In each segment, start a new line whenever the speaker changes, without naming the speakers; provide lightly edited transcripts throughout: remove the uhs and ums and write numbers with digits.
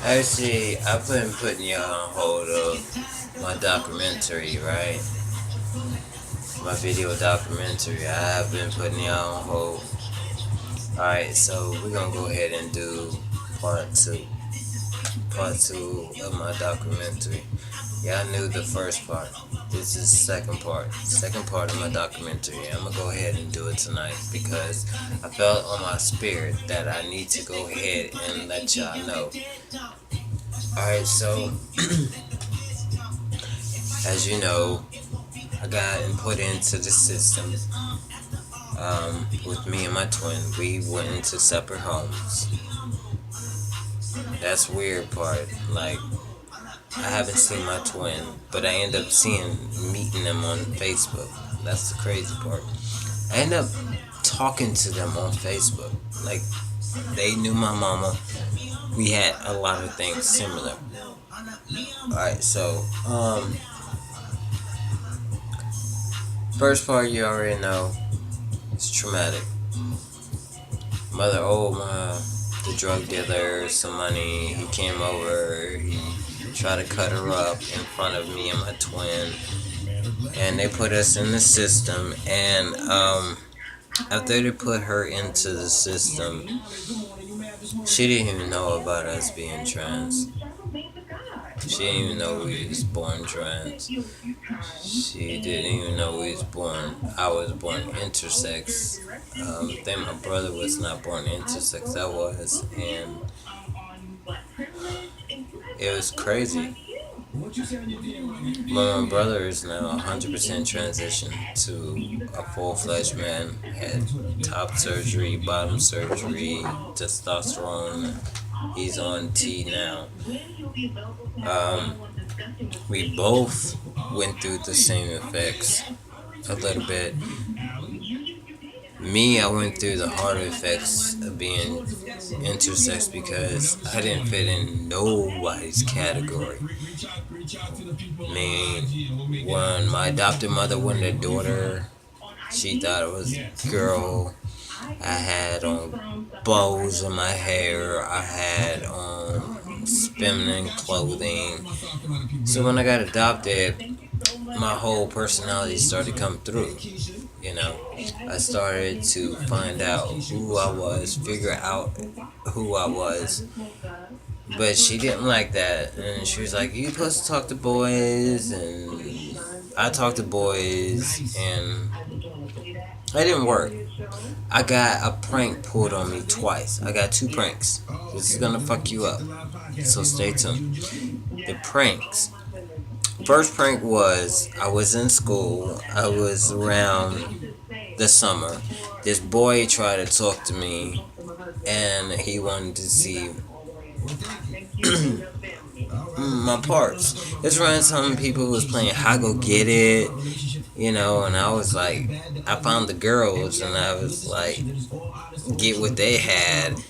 Actually, I've been putting y'all on hold of my documentary, right? My video documentary. I have been putting y'all on hold. Alright, so we're gonna go ahead and do part two. Part two of my documentary. Y'all knew the first part. This is the second part. Second part of my documentary. I'm gonna go ahead and do it tonight because I felt on my spirit that I need to go ahead and let y'all know. Alright, so as you know, I got put into the system. With me and my twin, we went into separate homes. That's weird part. Like, I haven't seen my twin, but I end up meeting them on Facebook. That's the crazy part. I end up talking to them on Facebook. Like, they knew my mama. We had a lot of things similar. Alright, so, first part you already know. It's traumatic. Mother owed the drug dealer some money. He came over. He tried to cut her up in front of me and my twin. And they put us in the system. And after they put her into the system, she didn't even know about us being trans. She didn't even know we was born trans. She didn't even know I was born intersex. I think my brother was not born intersex, I was, and it was crazy. But my brother is now 100% transition to a full-fledged man. Had top surgery, bottom surgery, testosterone. He's on T now. We both went through the same effects a little bit. Me, I went through the harder effects of being intersex because I didn't fit in nobody's category. I mean, when my adopted mother wanted a daughter, she thought it was a girl. I had on bows in my hair. I had on feminine clothing. So when I got adopted, my whole personality started to come through. You know, I started to find out who I was, figure out who I was. But she didn't like that, and she was like, "You supposed to talk to boys," and I talked to boys, and it didn't work. I got a prank pulled on me twice. I got two pranks. This is gonna fuck you up, so stay tuned. The pranks. First prank was I was in school. I was around the summer. This boy tried to talk to me, and he wanted to see my parts. It's around some people who was playing I Go Get It, you know, and I was like, I found the girls, and I was like, get what they had.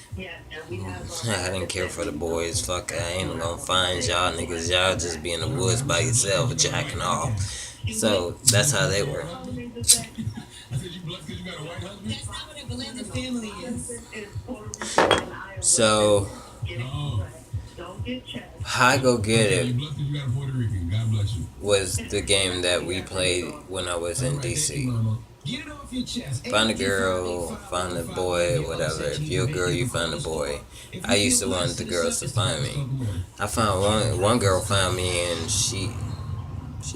I didn't care for the boys. Fuck, I ain't gonna find y'all niggas. Y'all just be in the woods by yourself, jacking off. So that's how they were. So I Go Get It was the game that we played when I was in DC. Find a girl, find a boy, whatever. If you're a girl, you find a boy. I used to want the girls to find me. I found one girl found me, and she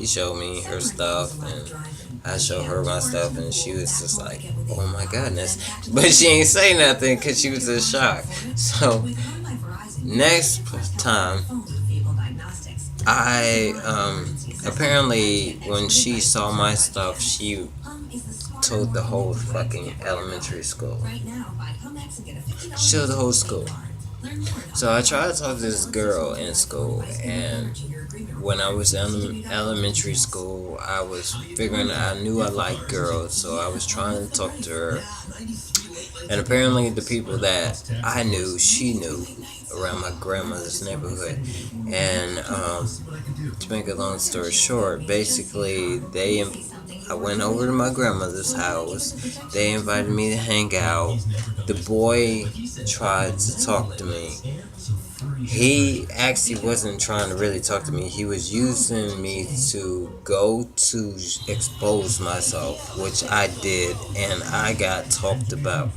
showed me her stuff, and I showed her my stuff, and she was just like, "Oh my goodness!" But she ain't say nothing because she was in shock. So next time, I apparently when she saw my stuff, she told the whole fucking elementary school. She told the whole school. So I tried to talk to this girl in school, and when I was in elementary school, I was figuring I knew I liked girls, so I was trying to talk to her. And apparently the people that I knew, she knew around my grandmother's neighborhood. And to make a long story short, basically I went over to my grandmother's house. They invited me to hang out. The boy tried to talk to me. He actually wasn't trying to really talk to me. He was using me to go to expose myself, which I did, and I got talked about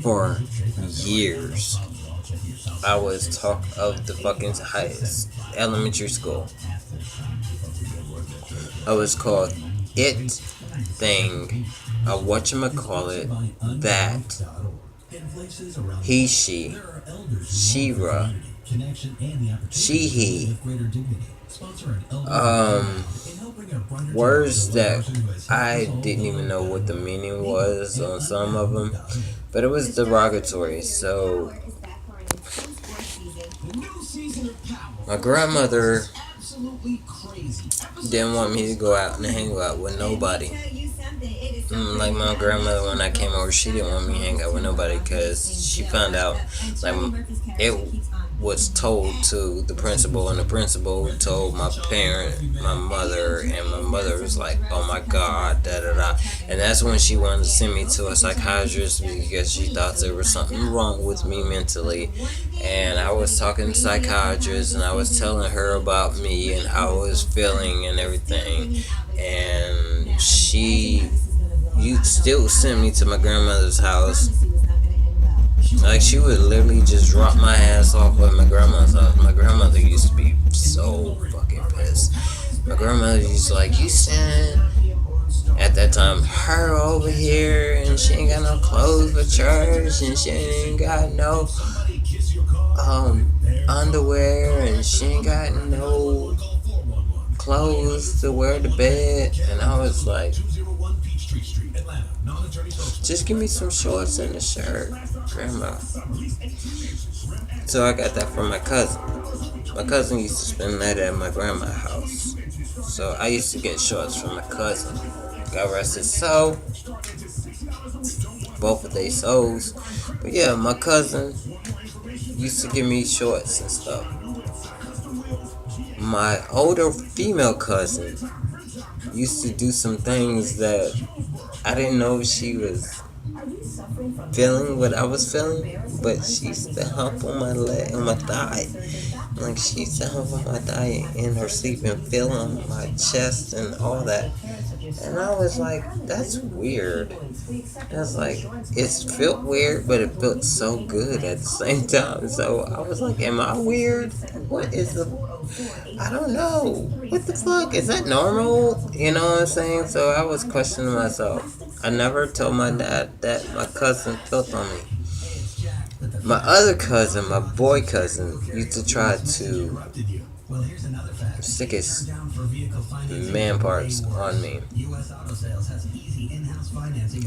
for years. I was talk of the fucking highest elementary school. I was called it thing, a whatchamacallit, that, he, she-ra, she-he, words that I didn't even know what the meaning was on some of them, but it was derogatory. So my grandmother didn't want me to go out and hang out with nobody. Like my grandmother, when I came over, she didn't want me to hang out with nobody because she found out, like, it was told to the principal, and the principal told my parent, my mother, and my mother was like, oh my god, da da da. And that's when she wanted to send me to a psychiatrist because she thought there was something wrong with me mentally. And I was talking to psychiatrist, and I was telling her about me and how I was feeling and everything. And she still sent me to my grandmother's house. Like, she would literally just drop my ass off at my grandma's house. My grandmother used to be so fucking pissed. My grandmother used to like, you sent, at that time, her over here, and she ain't got no clothes for church, and she ain't got no underwear, and she ain't got no clothes to wear to bed. And I was like, just give me some shorts and a shirt, grandma. So I got that from my cousin. My cousin used to spend the night at my grandma's house. So I used to get shorts from my cousin. God rest his soul. Both of their souls. But yeah, my cousin used to give me shorts and stuff. My older female cousin used to do some things that I didn't know she was feeling what I was feeling, but she used to hump on my leg, on my thigh. Like, she used to hump on my thigh in her sleep and feel on my chest and all that. And I was like, that's weird. I was like, it felt weird, but it felt so good at the same time. So I was like, am I weird? What is the... I don't know. What the fuck? Is that normal? You know what I'm saying? So I was questioning myself. I never told my dad that my cousin felt on me. My other cousin, my boy cousin, used to try to stick his man parts on me.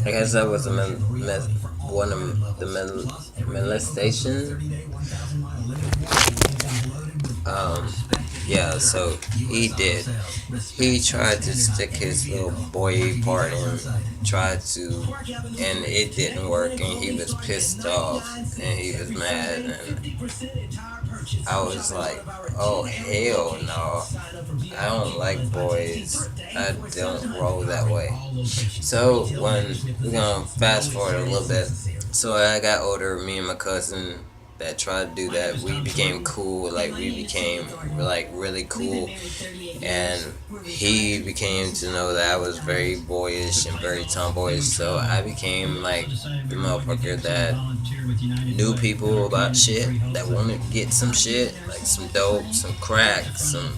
I guess that was one of the molestation. Yeah, so he did. He tried to stick his little boy part in, and it didn't work, and he was pissed off, and he was mad, and I was like, oh, hell no. I don't like boys. I don't roll that way. So, when we're gonna fast forward a little bit. So, I got older, me and my cousin that tried to do that, we became cool. Like, we became, like, really cool. And he became to know that I was very boyish and very tomboyish. So I became like the motherfucker that knew people about shit, that wanted to get some shit, like some dope, some crack, some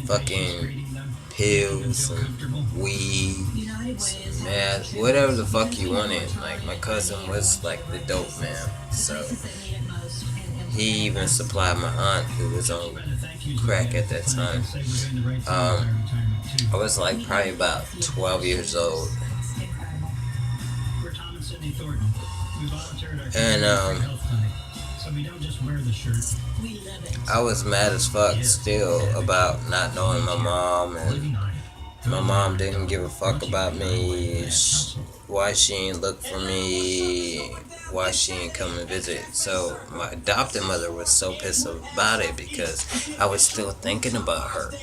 fucking pills, some weed, some meth, whatever the fuck you wanted. Like, my cousin was like the dope man. So he even supplied my aunt, who was on crack at that time. I was like probably about 12 years old. And I was mad as fuck still about not knowing my mom, and my mom didn't give a fuck about me. Why she ain't look for me, why she ain't come and visit. So my adopted mother was so pissed about it because I was still thinking about her.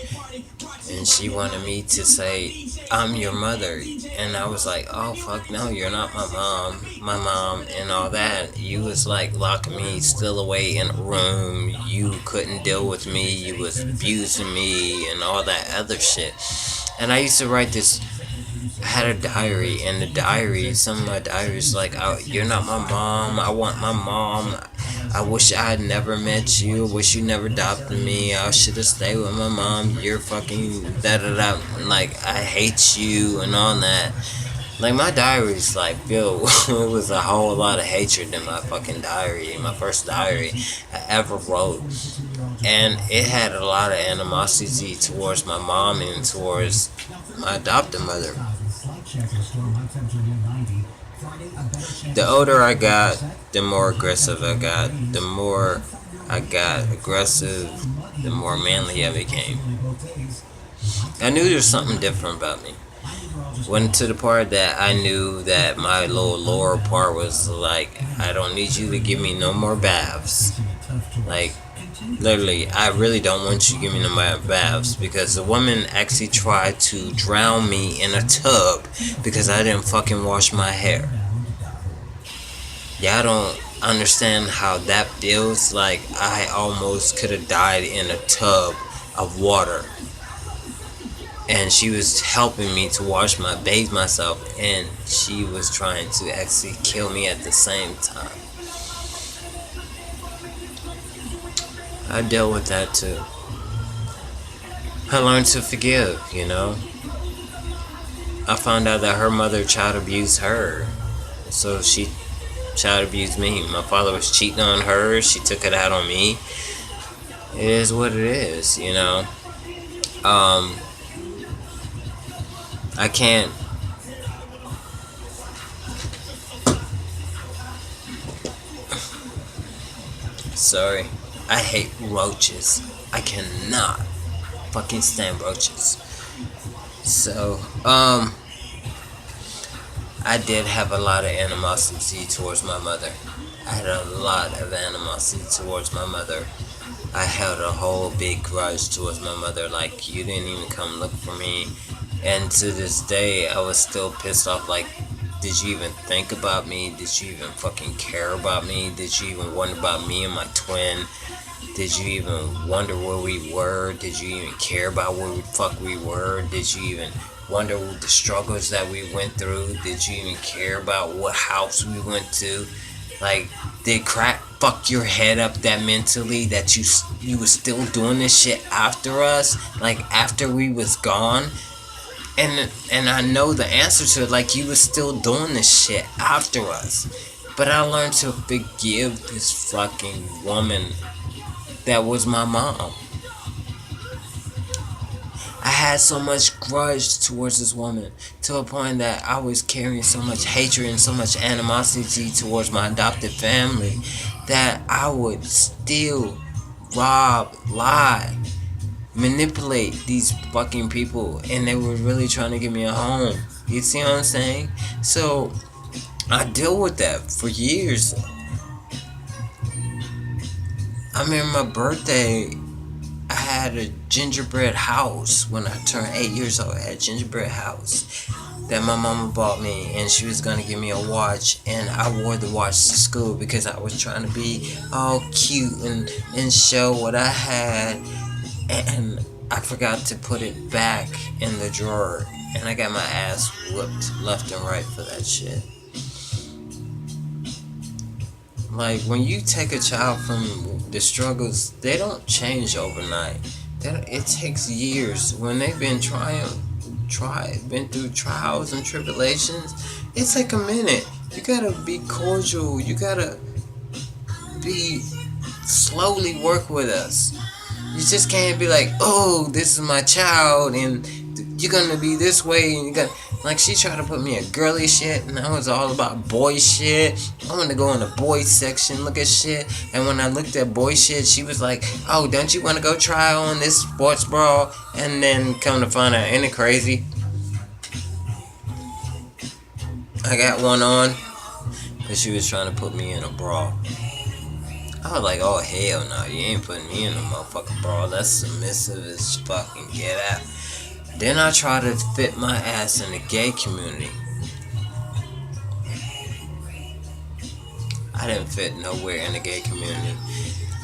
and she wanted me to say, I'm your mother. And I was like, oh fuck no, you're not my mom and all that. You was like locking me still away in a room. You couldn't deal with me. You was abusing me and all that other shit. And I used to write this. I had a diary, and the diary, some of my diaries, like, oh, you're not my mom. I want my mom. I wish I had never met you. Wish you never adopted me. I should have stayed with my mom. You're fucking da da da. Like, I hate you and all that. Like, my diary's like, yo, it was a whole lot of hatred in my fucking diary, my first diary I ever wrote. And it had a lot of animosity towards my mom and towards my adopted mother. The older I got, the more aggressive I got. The more I got aggressive, the more manly I became. I knew there was something different about me. Went to the part that I knew that my little lower part was like, I don't need you to give me no more baths. Like, literally, I really don't want you to give me no more baths, because the woman actually tried to drown me in a tub because I didn't fucking wash my hair. Y'all don't understand how that feels. Like, I almost could have died in a tub of water. And she was helping me to bathe myself, and she was trying to actually kill me at the same time. I dealt with that too. I learned to forgive, you know. I found out that her mother child abused her, so she child abused me. My father was cheating on her. She took it out on me. It is what it is, you know. I can't. Sorry. I hate roaches. I cannot fucking stand roaches. So, I did have a lot of animosity towards my mother. I had a lot of animosity towards my mother. I held a whole big grudge towards my mother. Like, you didn't even come look for me. And to this day, I was still pissed off. Like, did you even think about me? Did you even fucking care about me? Did you even wonder about me and my twin? Did you even wonder where we were? Did you even care about where the fuck we were? Did you even wonder the struggles that we went through? Did you even care about what house we went to? Like, did crack fuck your head up that mentally that you was still doing this shit after us? Like, after we was gone? And I know the answer to it. Like, you was still doing this shit after us. But I learned to forgive this fucking woman that was my mom. I had so much grudge towards this woman, to a point that I was carrying so much hatred and so much animosity towards my adopted family, that I would steal, rob, lie, manipulate these fucking people, and they were really trying to give me a home. You see what I'm saying? So I dealt with that for years. I remember my birthday, I had a gingerbread house. When I turned 8 years old, I had a gingerbread house that my mama bought me, and she was gonna give me a watch, and I wore the watch to school because I was trying to be all cute and show what I had, and I forgot to put it back in the drawer, and I got my ass whooped left and right for that shit. Like, when you take a child from the struggles, they don't change overnight. It takes years. When they've been been through trials and tribulations, it take a minute. You gotta be cordial. You gotta slowly work with us. You just can't be like, oh, this is my child, and you're gonna be this way, and you got, like, she tried to put me in girly shit, and I was all about boy shit. I wanted to go in the boy section, look at shit, and when I looked at boy shit, she was like, oh, don't you want to go try on this sports bra? And then come to find out, ain't it crazy? I got one on, but she was trying to put me in a bra. I was like, oh, hell no, you ain't putting me in a motherfucking bra. That's submissive as fucking get out. Then I try to fit my ass in the gay community. I didn't fit nowhere in the gay community.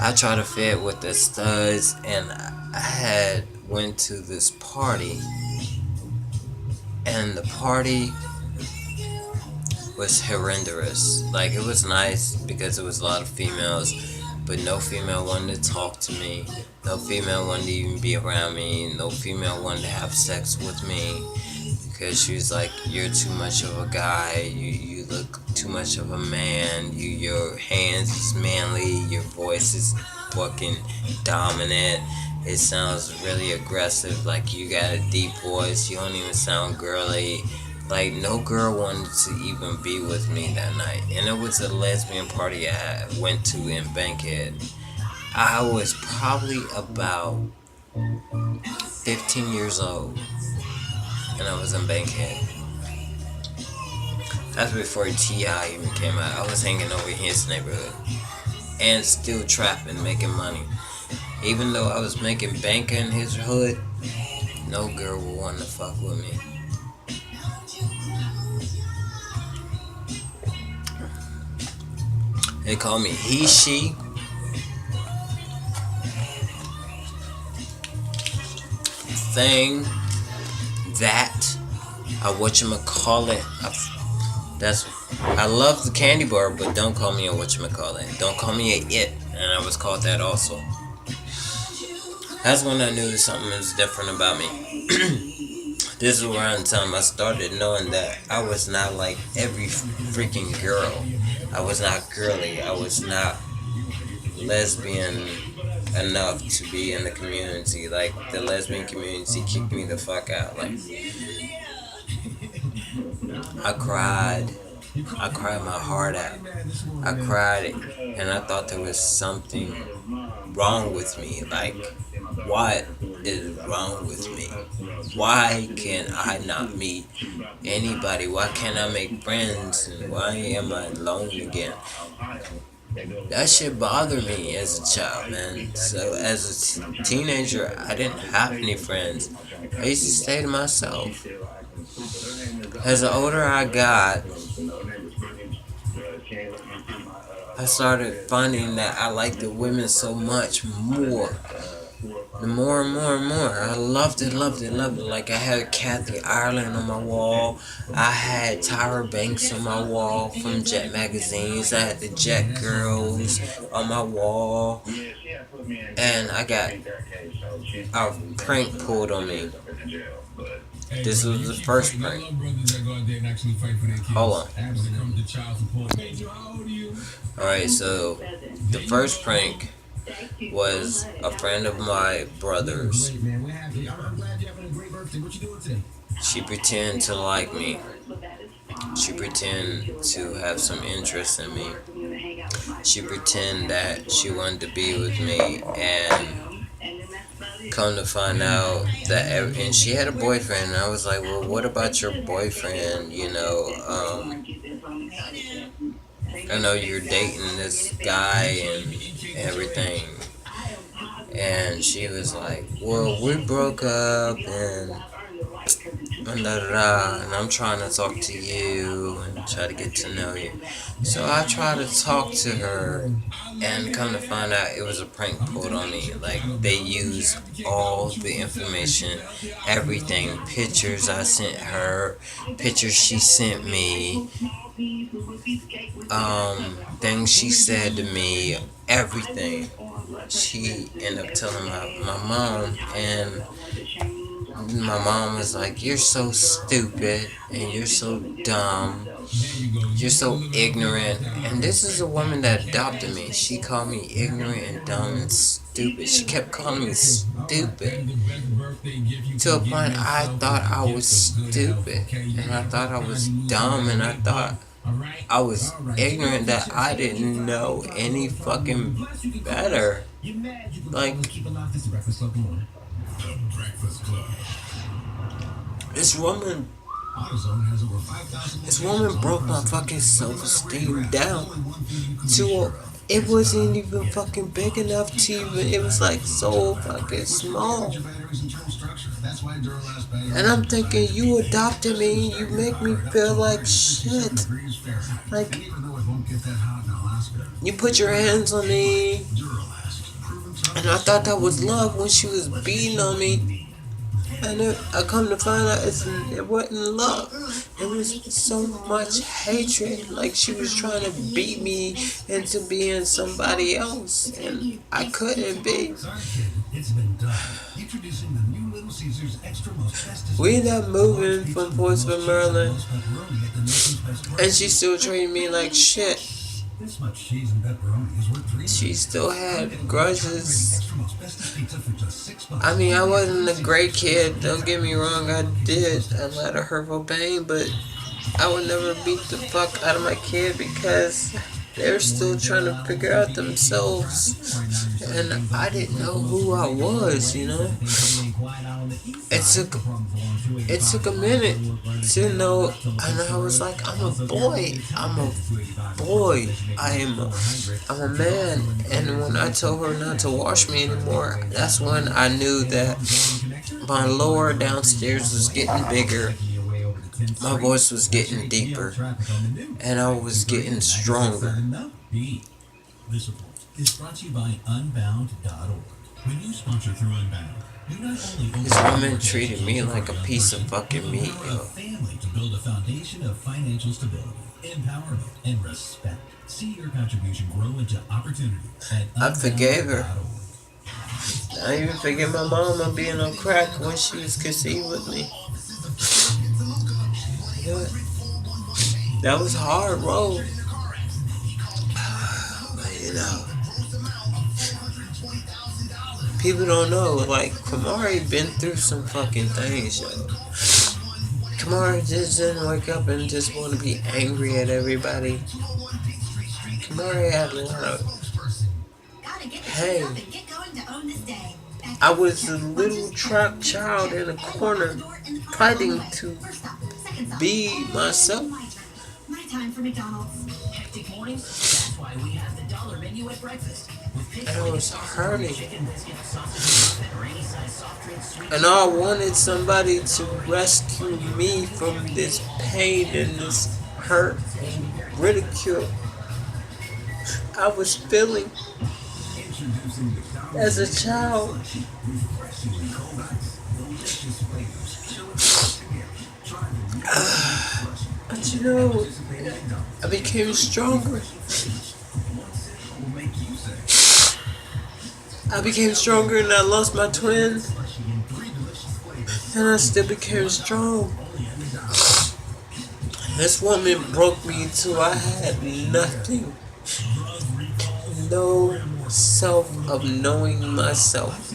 I tried to fit with the studs, and I had went to this party, and the party was horrendous. Like, it was nice because it was a lot of females, but no female wanted to talk to me. No female wanted to even be around me. No female wanted to have sex with me because she was like, "You're too much of a guy. You look too much of a man. Your hands is manly. Your voice is fucking dominant. It sounds really aggressive. Like, you got a deep voice. You don't even sound girly." Like, no girl wanted to even be with me that night. And it was a lesbian party I went to in Bankhead. I was probably about 15 years old, and I was in Bankhead. That's before T.I. even came out. I was hanging over in his neighborhood and still trapping, making money. Even though I was making bank in his hood, no girl would want to fuck with me. They call me he, she. Thing, that, whatchamacallit. I love the candy bar, but don't call me a whatchamacallit. Don't call me a it, and I was called that also. That's when I knew something was different about me. This is around the time I started knowing that I was not like every freaking girl. I was not girly. I was not lesbian enough to be in the community. Like, the lesbian community kicked me the fuck out. Like, I cried my heart out. I cried, and I thought there was something wrong with me. Like, what is wrong with me? Why can I not meet anybody? Why can't I make friends? And why am I alone again? That shit bothered me as a child, man. So as a teenager, I didn't have any friends. I used to stay to myself. As the older I got, I started finding that I liked the women so much more. The more and more and more. I loved it. Like, I had Kathy Ireland on my wall. I had Tyra Banks on my wall from Jet magazines. I had the Jet Girls on my wall. And I got a prank pulled on me. This was the first prank. Hold on. Alright, so the first prank was a friend of my brother's. She pretended to like me. She pretended to have some interest in me. She pretended that she wanted to be with me, and come to find out that and she had a boyfriend, and I was like, well, what about your boyfriend? I know you're dating this guy and everything. And she was like, well, we broke up, and and I'm trying to talk to you and try to get to know you. So I tried to talk to her, and come to find out it was a prank pulled on me. Like, they used all the information, everything, pictures I sent her, pictures she sent me, things she said to me, everything. She ended up telling my mom, and my mom was like, you're so stupid, and you're so dumb, you're so ignorant. And this is a woman that adopted me. She called me ignorant and dumb and stupid. She kept calling me stupid, to a point I thought I was stupid, and I thought I was dumb, and I thought I was ignorant, that I didn't know any fucking better. Like, this woman broke my fucking self-esteem down to it wasn't even fucking big enough to even, it was like so fucking small. And I'm thinking, you adopted me, you make me feel like shit. Like, you put your hands on me. And I thought that was love when she was beating on me. And I come to find out it wasn't love. It was so much hatred. Like she was trying to beat me into being somebody else. And I couldn't be. We ended up moving from Portsmouth, Maryland. And she still treated me like shit. She still had grudges. I mean, I wasn't a great kid, don't get me wrong, I did a lot of hurtful pain, but I would never beat the fuck out of my kid because they're still trying to figure out themselves, and I didn't know who I was, you know. It took a minute to know, and I was like, I'm a boy, I'm a a man. And when I told her not to wash me anymore, that's when I knew that my lower downstairs was getting bigger. My voice was getting deeper, and I was getting stronger. This report is brought to you by Unbound.org. When you sponsor through Unbound, you not only this woman treated me like a piece of fucking meat, yo. Family to build a foundation of financial stability, empowerment, and respect. See your contribution grow into opportunity. I forgave her. I even forgave my mom on being on crack when she was conceived with me. Yeah. That was hard, bro. But, you know, people don't know. Like, Qamari been through some fucking things, yo. Qamari just didn't wake up and just want to be angry at everybody. Qamari had a lot of, hey, I was a little trapped child in a corner fighting to be myself. And I was hurting. And I wanted somebody to rescue me from this pain and this hurt and ridicule I was feeling as a child. But you know, I became stronger. I became stronger and I lost my twin. And I still became strong. This woman broke me till I had nothing. No self of knowing myself.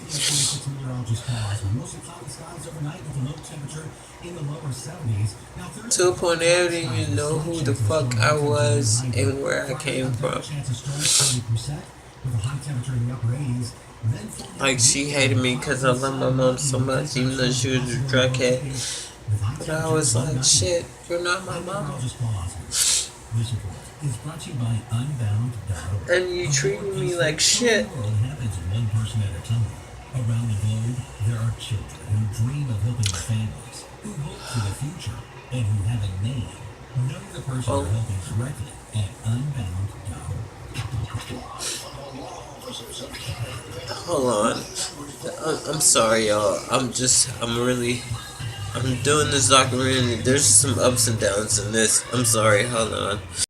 To a point I didn't even know who the fuck I was and where I came from. Like, she hated me because I loved my mom so much, even though she was a drug head. But I was like, shit, you're not my mom. And you treated me like shit. Around the globe, there are children who dream of helping their families, who hope for the future, and who have a name. Know the person you're helping directly at Unbound.org. Hold on. I'm sorry, y'all. I'm doing this documentary. There's some ups and downs in this. I'm sorry. Hold on.